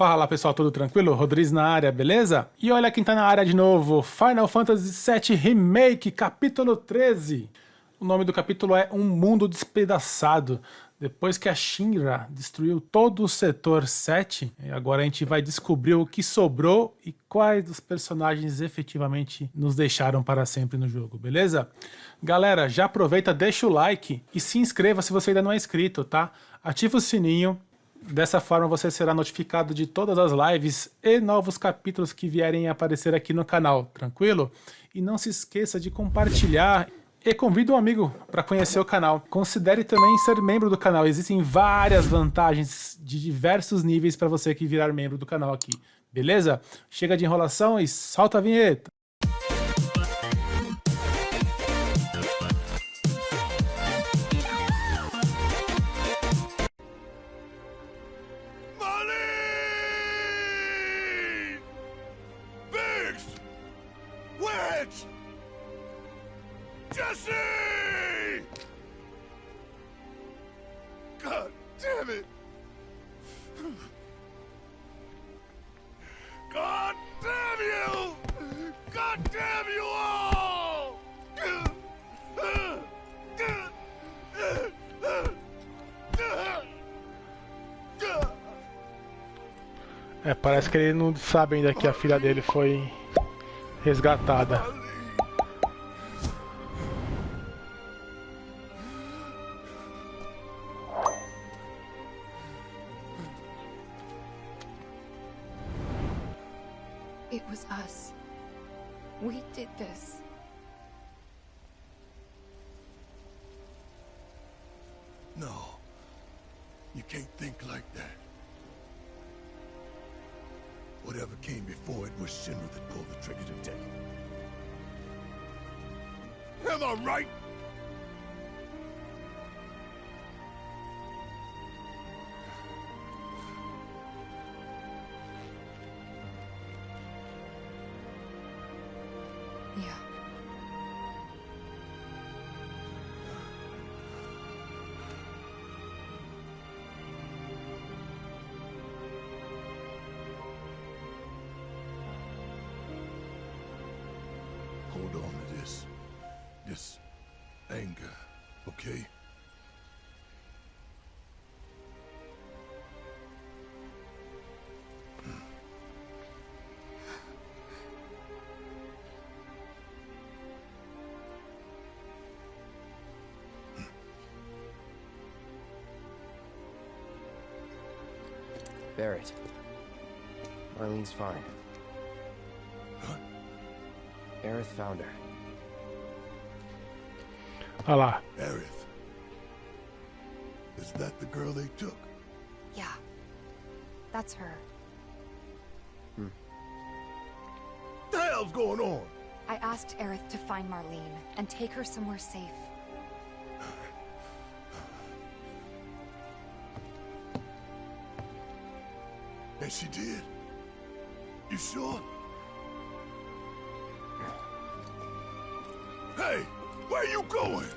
Fala pessoal, tudo tranquilo? Rodrigues na área, beleza? E olha quem tá na área de novo, Final Fantasy VII Remake, capítulo 13. O nome do capítulo é Um Mundo Despedaçado. Depois que a Shinra destruiu todo o setor 7, agora a gente vai descobrir o que sobrou e quais dos personagens efetivamente nos deixaram para sempre no jogo, beleza? Galera, já aproveita, deixa o like e se inscreva se você ainda não é inscrito, tá? Ativa o sininho. Dessa forma você será notificado de todas as lives e novos capítulos que vierem a aparecer aqui no canal, tranquilo? E não se esqueça de compartilhar e convide um amigo para conhecer o canal. Considere também ser membro do canal, existem várias vantagens de diversos níveis para você que virar membro do canal aqui, beleza? Chega de enrolação e solta a vinheta! Jesse! God damn it! God damn you! God damn you all! Parece que ele não sabe ainda que a filha dele foi resgatada. It was us. We did this. No. You can't think like that. Whatever came before it was Shinra that pulled the trigger today. Am I right? Yeah. Hold on to this anger, okay? Barrett. Marlene's fine. Huh? Aerith found her. Olha lá. Aerith. Is that the girl they took? Yeah. That's her. What the hell's going on? I asked Aerith to find Marlene and take her somewhere safe. And she did? You sure? Hey, where you going?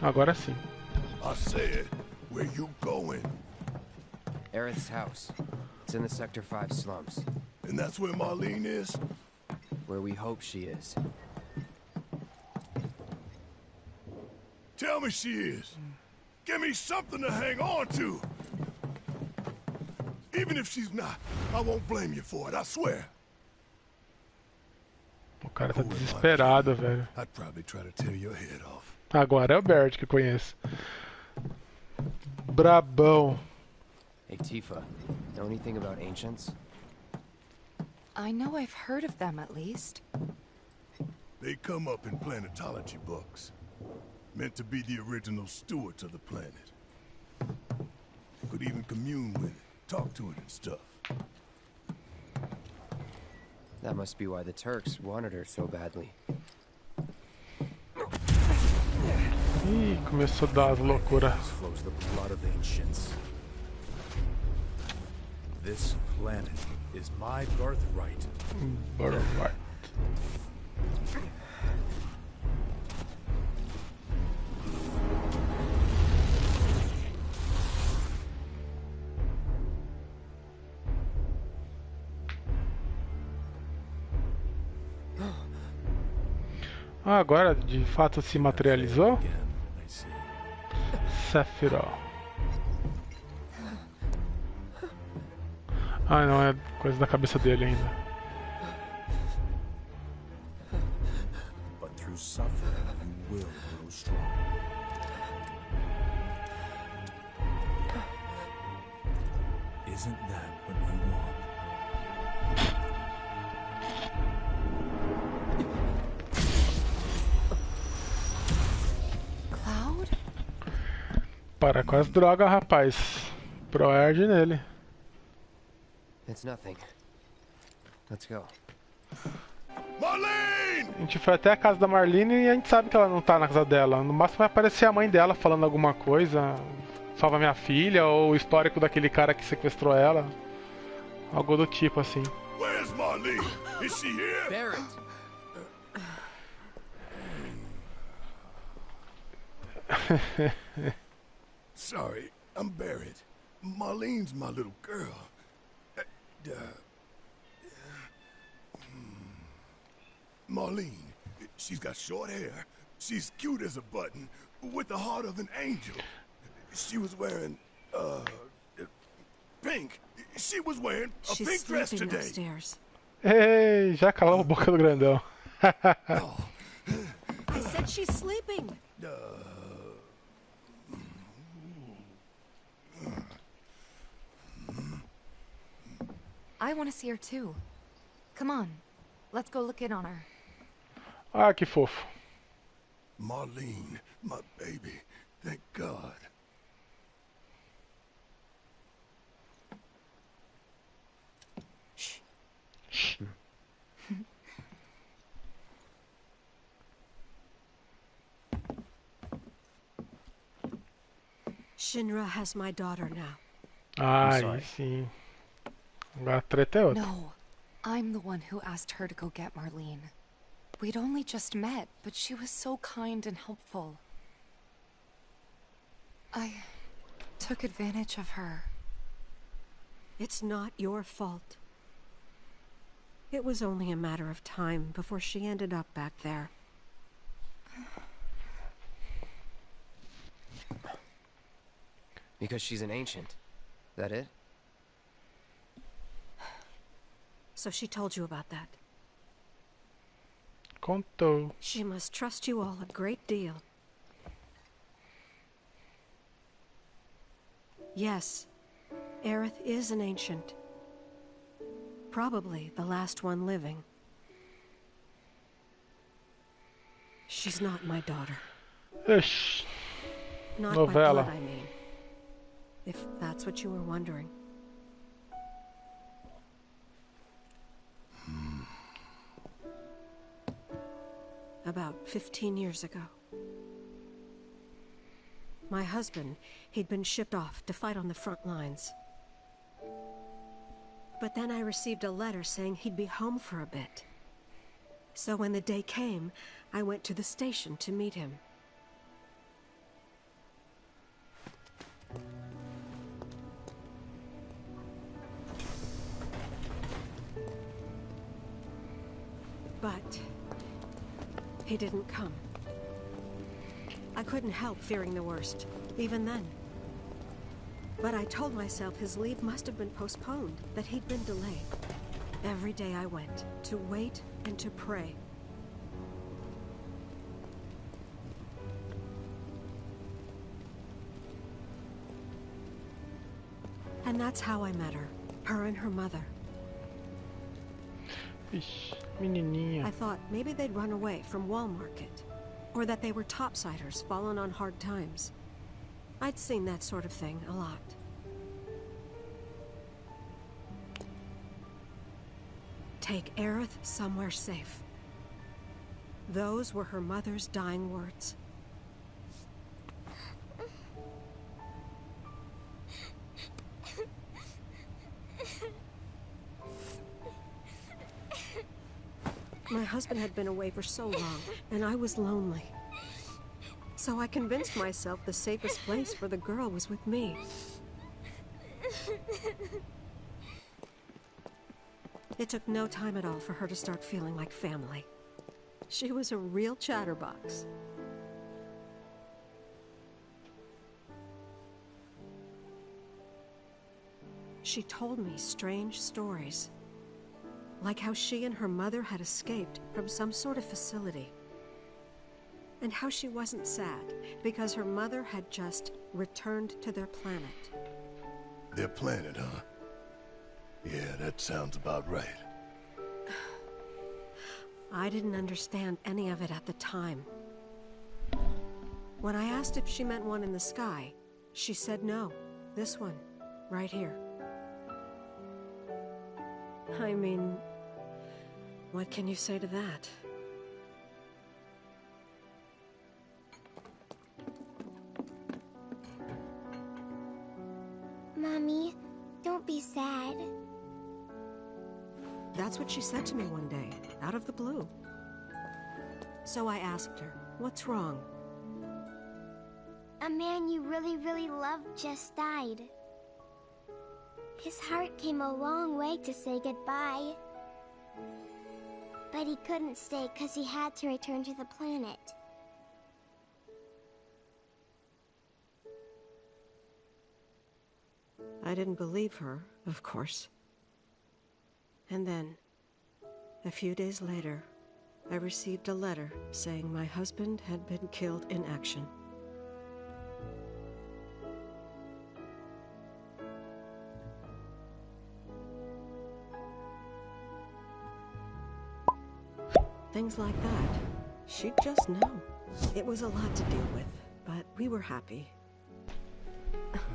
Agora sim. I said, where you going? Aerith's house. It's in the Sector 5 slums. And that's where Marlene is? Where we hope she is. Tell me she is. Give me something to hang on to. Even if she's not, I won't blame you for it, I swear. O cara tá desesperado, velho. I'd probably try to tear your head off. Agora é o Barrett que eu conheço. Brabão. Hey, Tifa. Know anything about ancients? I know I've heard of them at least. They come up in planetology books. Meant to be the original stewards of the planet. Could even commune with it, talk to it and stuff. That must be why the Turks wanted her so badly. Ih, começou a dar as loucuras. Flows the blood of ancients. This planet is my birthright. Birthright. Ah, agora de fato se materializou? Again, I see. Sephiroth. Ah, não, é coisa da cabeça dele ainda. But through suffering, you will grow strong. Isn't that what you want? Cloud? Para com as drogas, rapaz. Proerd nele. It's nothing. Let's go. Marlene! A gente foi até a casa da Marlene e a gente sabe que ela não tá na casa dela. No máximo vai aparecer a mãe dela falando alguma coisa. Salva minha filha, ou o histórico daquele cara que sequestrou ela. Algo do tipo assim. Where's Marlene? Is she here? Barrett! Sorry, I'm Barrett. Marlene's my little girl. Marlene, she's got short hair. She's cute as a button, with the heart of an angel. She was wearing, pink. She was wearing a She's pink dress sleeping today. upstairs. Ei, já calou a boca do grandão. I said she's sleeping. I want to see her too. Come on. Let's go look in on her. Ah, que fofo. Marlene, my baby. Thank God. Shinra has my daughter now. Ai, sorry. sim. Agora a treta é outra. No, I'm the one who asked her to go get Marlene. We'd only just met, but she was so kind and helpful. I took advantage of her. It's not your fault. It was only a matter of time before she ended up back there. Because she's an ancient. That it? So she told you about that. Contou. She must trust you all a great deal. Yes, Aerith is an ancient. Probably the last one living. She's not my daughter. Ixi. Not Novella. by blood, I mean. If that's what you were wondering. About 15 years ago. My husband, he'd been shipped off to fight on the front lines. But then I received a letter saying he'd be home for a bit. So when the day came, I went to the station to meet him. But he didn't come. I couldn't help fearing the worst, even then. But I told myself his leave must have been postponed, that he'd been delayed. Every day I went, to wait and to pray. And that's how I met her and her mother. Ixi, menininha. I thought maybe they'd run away from Wall Market, or that they were topsiders fallen on hard times. I'd seen that sort of thing a lot. Take Aerith somewhere safe. Those were her mother's dying words. My husband had been away for so long, and I was lonely. So I convinced myself the safest place for the girl was with me. It took no time at all for her to start feeling like family. She was a real chatterbox. She told me strange stories, like how she and her mother had escaped from some sort of facility, and how she wasn't sad because her mother had just returned to their planet. Their planet, huh? Yeah, that sounds about right. I didn't understand any of it at the time. When I asked if she meant one in the sky, she said no. This one, right here. I mean, what can you say to that? Mommy, don't be sad. That's what she said to me one day, out of the blue. So I asked her, what's wrong? A man you really, really loved just died. His heart came a long way to say goodbye. But he couldn't stay because he had to return to the planet. I didn't believe her, of course. And then, a few days later, I received a letter saying my husband had been killed in action. Things like that. She'd just know. It was a lot to deal with, but we were happy.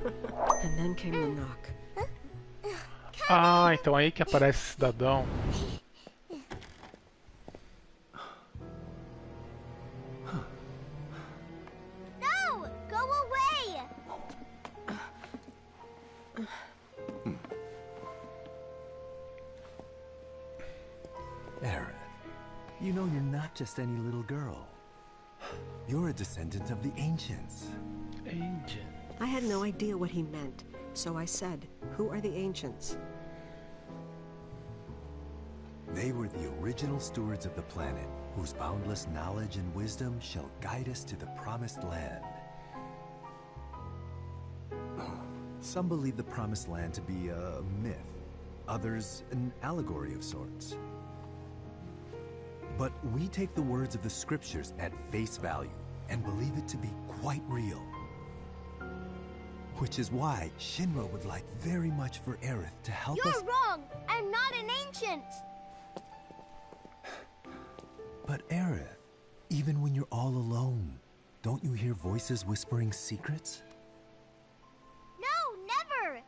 And then came the knock. Ah, então aí que aparece esse cidadão. No! Go away! Aerith, you know you're not just any little girl. You're a descendant of the Ancients. Agent. I had no idea what he meant, so I said, "Who are the Ancients?" They were the original stewards of the planet, whose boundless knowledge and wisdom shall guide us to the Promised Land. Some believe the Promised Land to be a myth, others an allegory of sorts. But we take the words of the scriptures at face value and believe it to be quite real. Which is why Shinra would like very much for Aerith to help us. You're wrong! I'm not an ancient! But Aerith, even when you're all alone, don't you hear voices whispering secrets? No, never!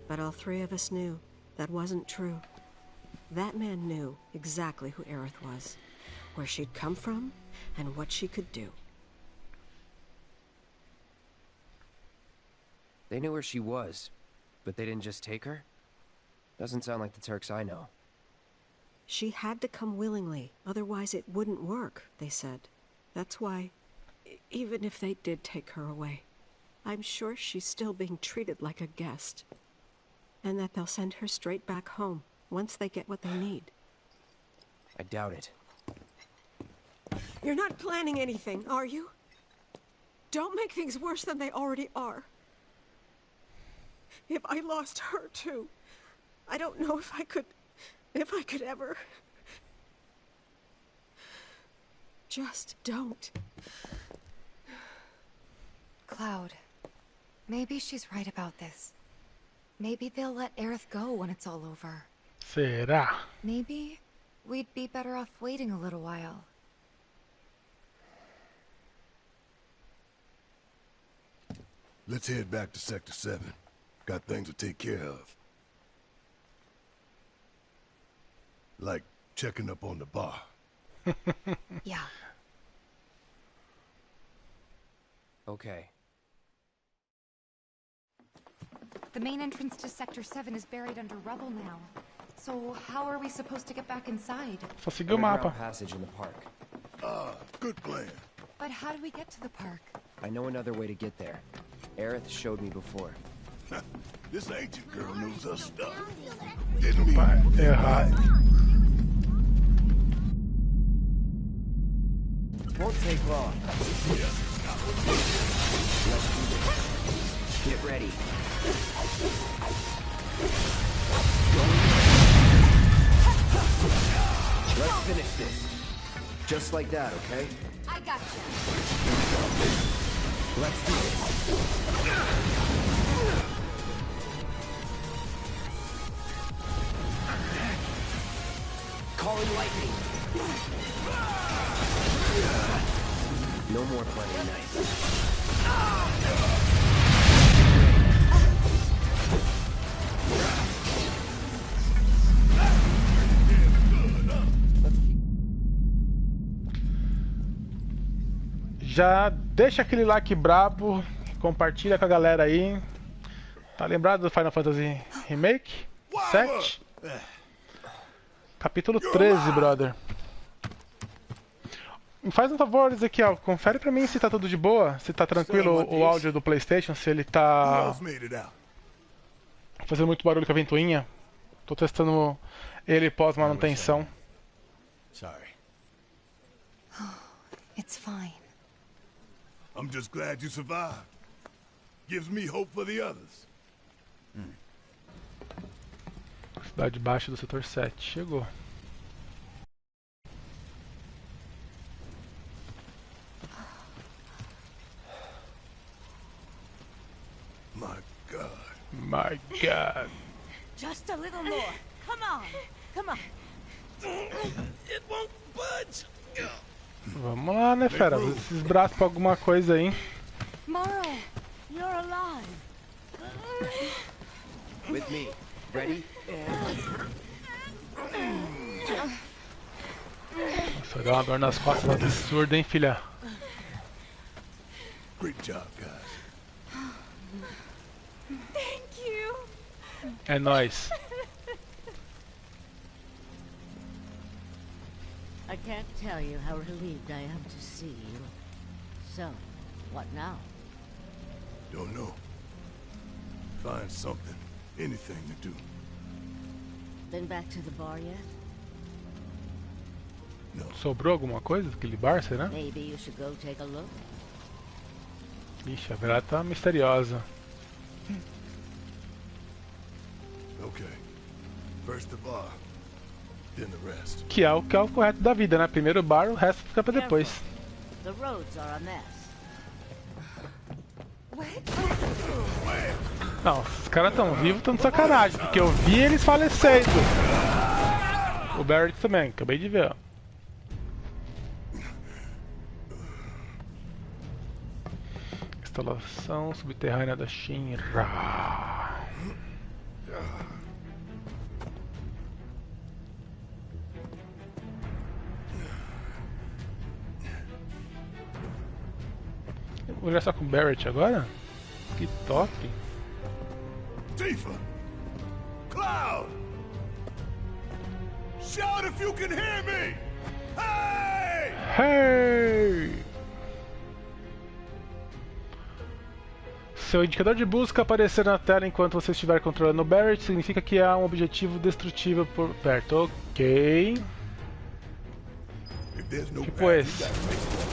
But all three of us knew that wasn't true. That man knew exactly who Aerith was, where she'd come from, and what she could do. They knew where she was, but they didn't just take her? Doesn't sound like the Turks I know. She had to come willingly, otherwise it wouldn't work, they said. That's why, even if they did take her away, I'm sure she's still being treated like a guest. And that they'll send her straight back home, once they get what they need. I doubt it. You're not planning anything, are you? Don't make things worse than they already are. If I lost her too, I don't know if I could ever. Just don't. Cloud, maybe she's right about this. Maybe they'll let Aerith go when it's all over. Será? Maybe we'd be better off waiting a little while. Let's head back to Sector 7. Got things to take care of. Like checking up on the bar. Yeah. Okay. The main entrance to Sector 7 is buried under rubble now. So how are we supposed to get back inside? Só seguir o mapa. Underground passage in the park. Good plan. But how do we get to the park? I know another way to get there. Aerith showed me before. This ancient girl knows her stuff. Didn't we? Errado. Won't take long. Let's do this. Get ready. Let's finish this. Just like that, okay? I got you. Let's do this. Calling lightning. No more playing nice. Já deixa aquele like brabo, compartilha com a galera aí. Tá lembrado do Final Fantasy Remake? 7? Capítulo 13, brother. Me faz um favor, Ezequiel, confere pra mim se tá tudo de boa, se tá tranquilo o áudio do PlayStation, se ele Who tá else made it out? fazendo muito barulho com a ventoinha. Tô testando ele pós-manutenção. Sorry. It's fine. I'm just glad you survived. Gives me hope for the others. Cidade Baixa do setor 7, chegou. My God. My God. Just a little more. Come on. Come on. It won't budge. Vamos lá, né, fera? Usa esses braços pra alguma coisa aí. Morrow! You're alive. With me. Ready? Nossa, deu uma dor nas costas absurda, hein, filha? Great job, guys. Thank you. É nóis. I can't tell you how relieved I am to see you. So, what now? Don't know. Find something. Anything to do. Been back to the bar yet? No. Sobrou alguma coisa daquele bar, será? Maybe you should go take a look. Ixi, a verdade tá misteriosa. Okay. First the bar, then the rest. Que é o correto da vida, né? Primeiro o bar, o resto fica pra depois. The roads are a mess. Não, os caras tão vivos, tão de sacanagem, porque eu vi eles falecendo. O Barrett também, acabei de ver, ó. Instalação subterrânea da Shinra. Vou olhar só com o Barrett agora? Que top! Tifa! Cloud! Shout if you can hear me! Hey! Hey! Seu indicador de busca aparecer na tela enquanto você estiver controlando o Barrett significa que há um objetivo destrutível por perto. Ok. If there's no Tipo path, you esse. gotta make one.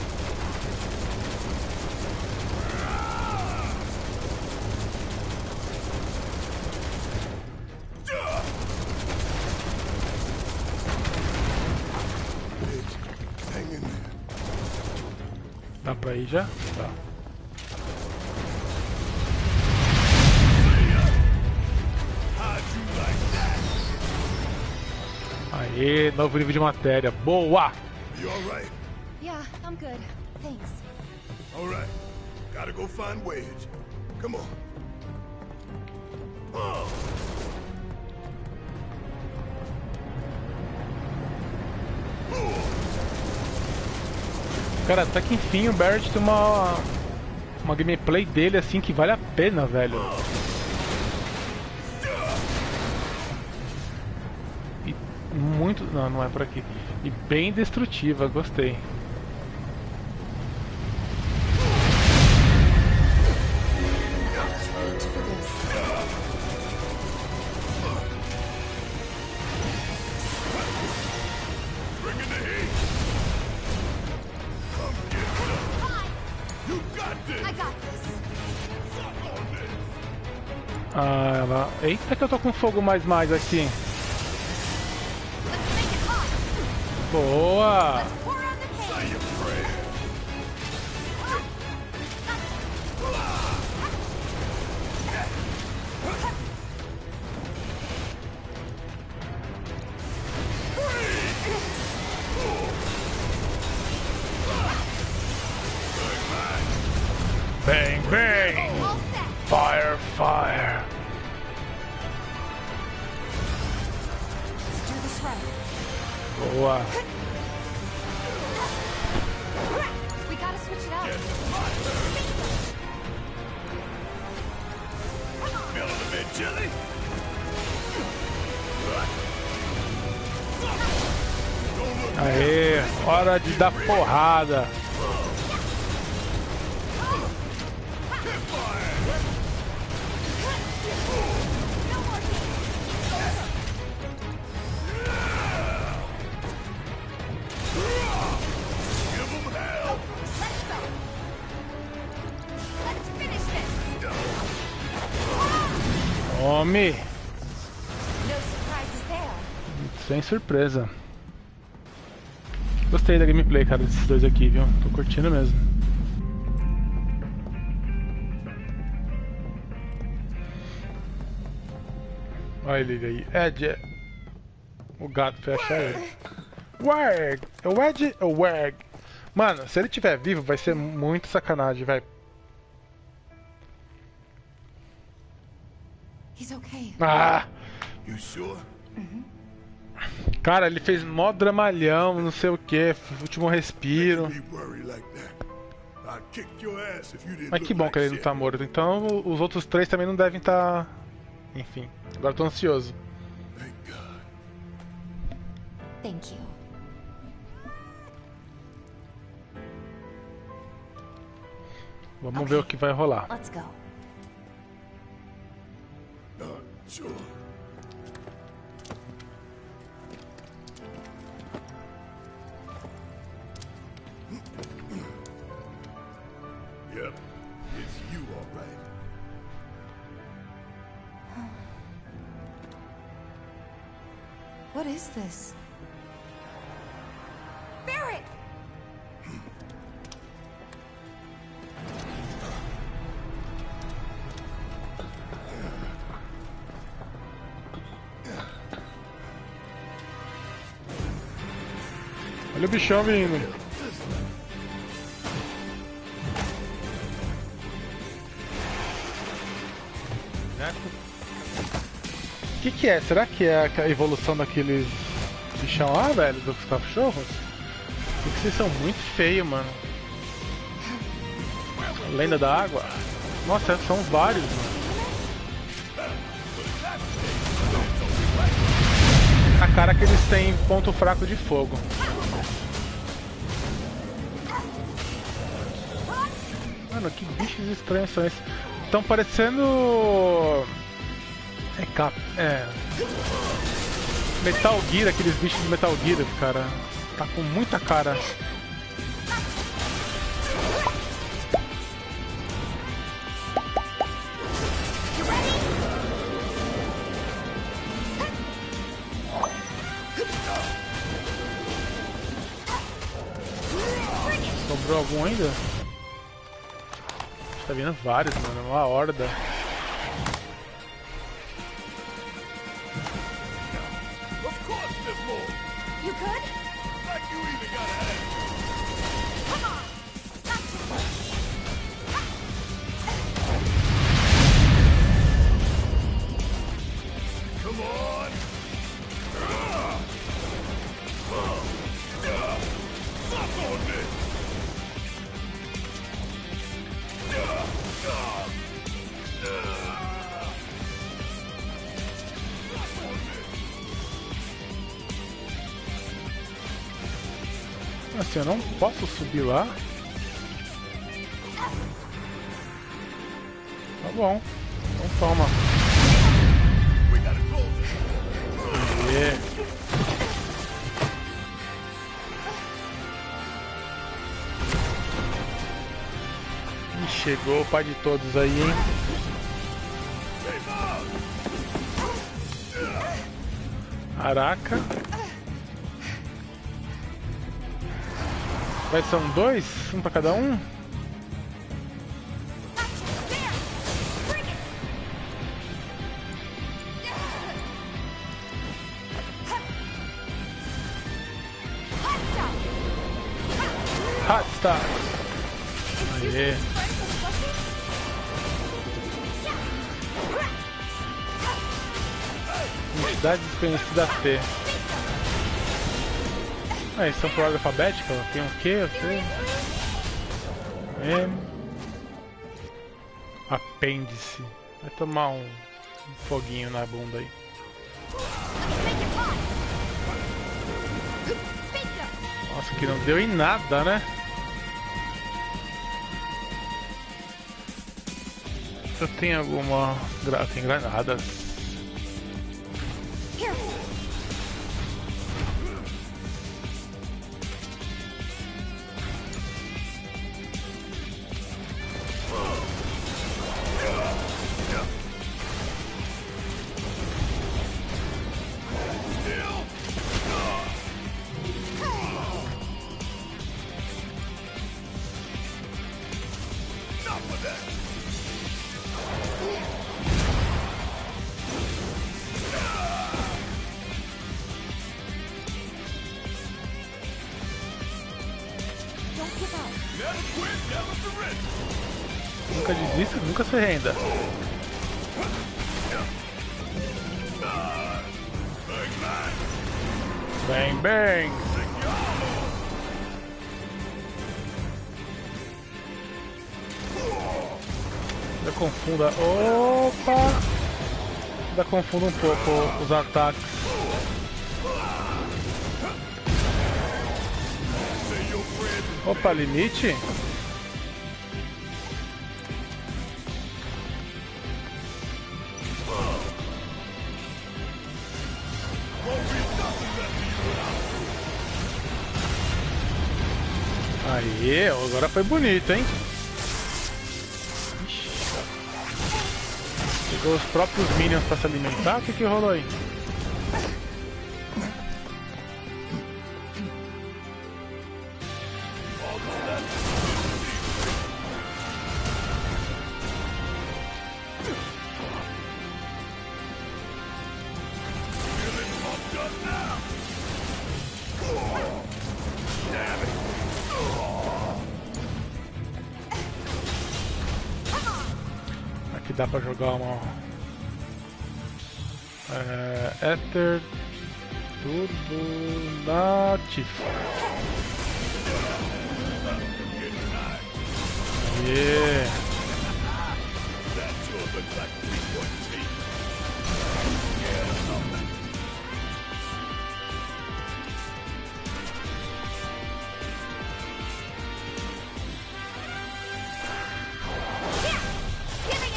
Hang in there. Dá pra ir já? Tá. How'd you like that? Aê, novo nível de matéria. Boa! You alright? Yeah, I'm good. Thanks. Alright. Gotta go find Wedge. Come on. Oh. Cara, até que enfim o Barrett tem uma gameplay dele assim que vale a pena, velho. muito... Não, não é por aqui. E bem destrutiva, gostei. Ah, ela... Eita que eu tô com fogo mais aqui. Boa! Bang, bang! Fire, fire! Boa! We gotta switch it up. Smell of the mint jelly? Aê, hora de dar porrada. Tome! No surprises there. Sem surpresa. Gostei da gameplay, cara, desses dois aqui, viu? Tô curtindo mesmo. Olha ele aí. Ed. O gato fecha ele. Wag! É o Ed ou o Wag? Mano, se ele estiver vivo, vai ser muito sacanagem, velho. He's okay. Ah! You sure? Cara, ele fez mó dramalhão, não sei o que, último respiro. Be worried like that. I'd kick your ass if you didn't Mas que look bom like que ele não shit. tá morto. Então os outros três também não devem estar. Enfim, agora tô ansioso. Thank God. Thank you. Vamos ver o que vai rolar. Let's go. Sure. Yep, it's you, all right. What is this? Barret! Olha o bichão vindo. O que é? Será que é a evolução daqueles bichão lá, velho, dos cachorros? Porque vocês são muito feios, mano. Lenda da água? Nossa, são vários, mano. A cara que eles têm ponto fraco de fogo. Mano, que bichos estranhos são esses? Estão parecendo... Metal Gear, aqueles bichos de Metal Gear, cara. Tá com muita cara. Sobrou algum ainda? Tá vindo vários, mano. Uma horda. Of course there's more. You good? Like you even gotta ask. Come on! Come on. Suck on this. Assim, eu não posso subir lá. Tá bom. Então toma. Aê. Ih, chegou o pai de todos aí, hein? Caraca. São dois? Um pra cada um? Hot Stars. Aê. Entidade desconhecida T. Ah, eles são por ordem alfabética? Tem um Q, o C, M. Apêndice. Vai tomar um foguinho na bunda aí. Nossa, que não deu em nada, né? Eu tenho alguma... Tem granadas. Nunca desista, nunca se renda. Bang, bang. Ainda confunda. Opa! Ainda confunda um pouco os ataques. Opa, limite? Aê, agora foi bonito, hein? Ixi. Pegou os próprios minions pra se alimentar? O que rolou aí? Aqui dá pra jogar uma Ether Turbo Natif. Yeah.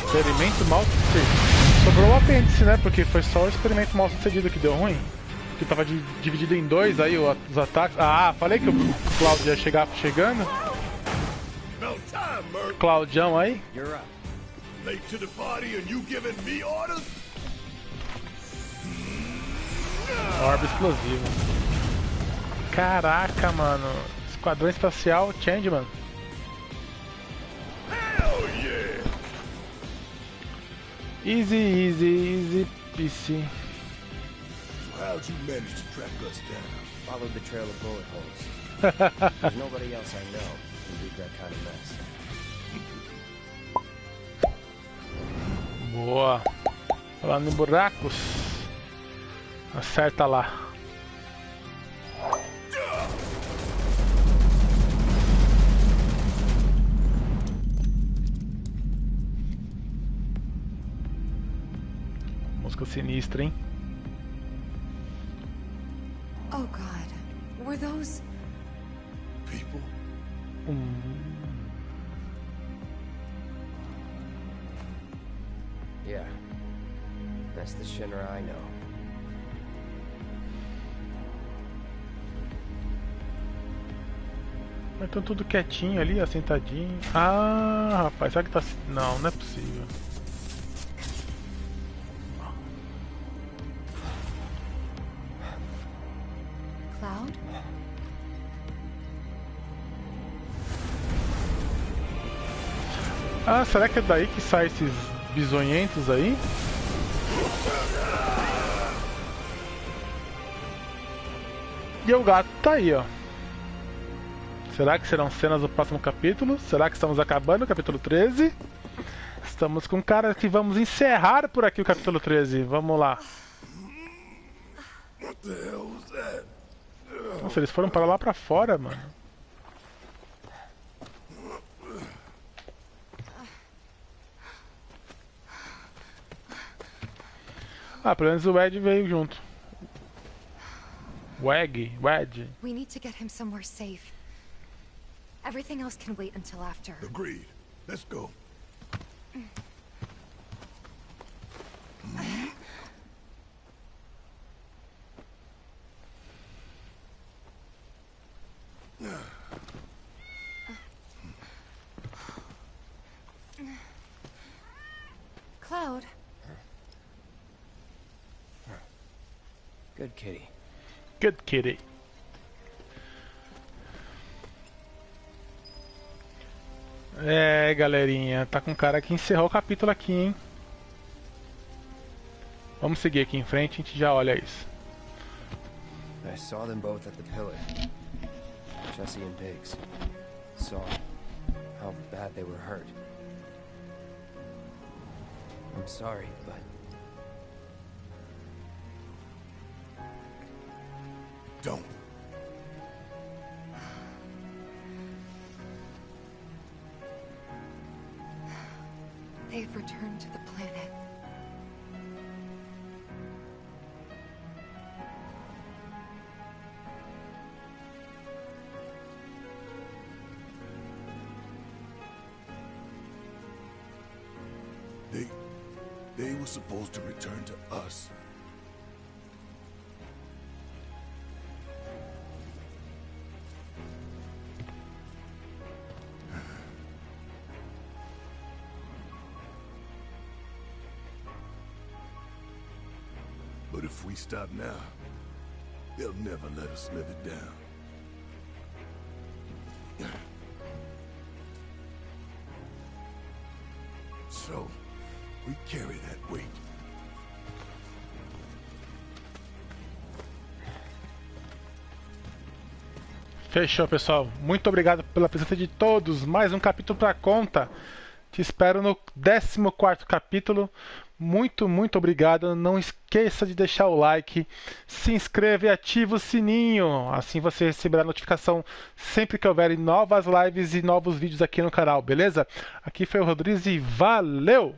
Experimento mal sucedido. Sobrou o apêndice, né? Porque foi só o experimento mal sucedido que deu ruim. Que tava dividido em dois aí os ataques. Ah, falei que o Cláudio ia chegar chegando. Claudião aí. Orbe explosivo. Caraca, mano. Esquadrão espacial Changeman. Easy, easy, easy peasy. So how'd you manage to track us down? Followed the trail of bullet holes. There's nobody else I know who did that kind of mess. Boa. Falando em buracos. Acerta lá. Música sinistra, hein? Oh God, were those... people? Yeah. That's the Shinra I know. Mas estão tudo quietinho ali, ó, sentadinho. Ah, rapaz, será que tá... Não, não é possível. Cloud? Ah, será que é daí que saem esses bisonhentos aí? E o gato tá aí, ó. Será que serão cenas do próximo capítulo? Será que estamos acabando o capítulo 13? Estamos com cara que vamos encerrar por aqui o capítulo 13. Vamos lá. What the hell was that? Nossa, eles foram para lá pra fora, mano. Ah, pelo menos o Ed veio junto. Wed. We need to get him somewhere safe. Everything else can wait until after. Agreed. Let's go. Cloud, Good kitty. Good kitty. É, galerinha, tá com cara que encerrou o capítulo aqui, hein? Vamos seguir aqui em frente, a gente já olha isso. I saw them both at the pillar. Jesse and Biggs. Saw how bad they were hurt. I'm sorry, but Don't. they've returned to the planet. They were supposed to return to us. But if we stop now, they'll never let us live it down. So, we carry that weight. Fechou, pessoal. Muito obrigado pela presença de todos. Mais um capítulo pra conta. Te espero no 14º capítulo. Muito, muito obrigado. Não esqueça de deixar o like, se inscreva e ativa o sininho. Assim você receberá notificação sempre que houver novas lives e novos vídeos aqui no canal, beleza? Aqui foi o Rodrigues e valeu!